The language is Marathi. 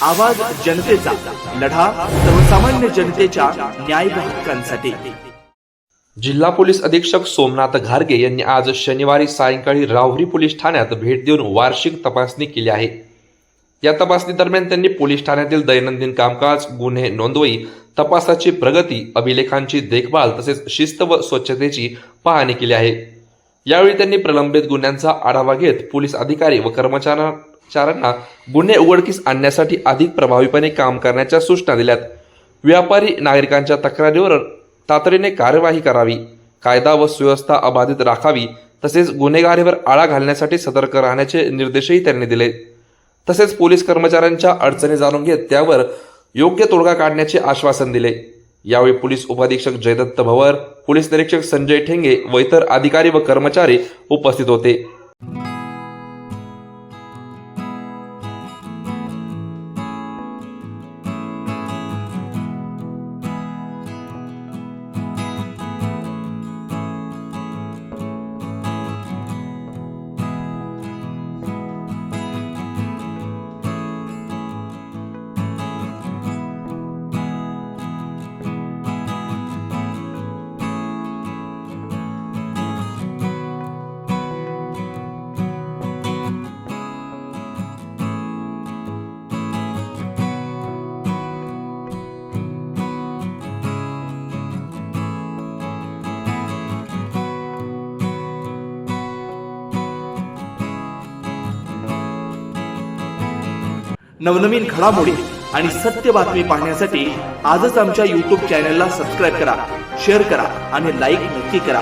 आवाज जनतेचा, लढा सर्वसामान्य जनतेच्या न्याय व हक्कांसाठी। जिल्हा पोलीस अधीक्षक सोमनाथ घारगे यांनी आज शनिवारी सायंकाळी राहुरी पोलीस ठाण्यात भेट देऊन वार्षिक तपासणी केली आहे। या तपासणी दरम्यान त्यांनी पोलीस ठाण्यातील दैनंदिन कामकाज, गुन्हे नोंदवही, तपासाची प्रगती, अभिलेखांची देखभाल तसेच शिस्त व स्वच्छतेची पाहणी केली आहे। यावेळी त्यांनी प्रलंबित गुन्ह्यांचा आढावा घेत पोलीस अधिकारी व कर्मचाऱ्यांना गुन्हे उघडकीस आणण्यासाठी अधिक प्रभावीपणे काम करण्याच्या सूचना दिल्यात। व्यापारी नागरिकांच्या तक्रारीवर तातडीने कार्यवाही करावी, कायदा व सुव्यवस्था अबाधित राखावी तसेच गुन्हेगारीवर आळा घालण्यासाठी सतर्क राहण्याचे निर्देशही त्यांनी दिले। तसेच पोलीस कर्मचाऱ्यांच्या अडचणी जाणून घेत त्यावर योग्य तोडगा काढण्याचे आश्वासन दिले। यावेळी पोलीस उपअधीक्षक जयदत्त भवर, पोलीस निरीक्षक संजय ठेंगे व इतर अधिकारी व कर्मचारी उपस्थित होते। नवनवीन घडामोडी आणि सत्य बातमी पाहण्यासाठी आजच आमच्या YouTube चॅनलला सबस्क्राइब करा, शेअर करा आणि लाईक नक्की करा।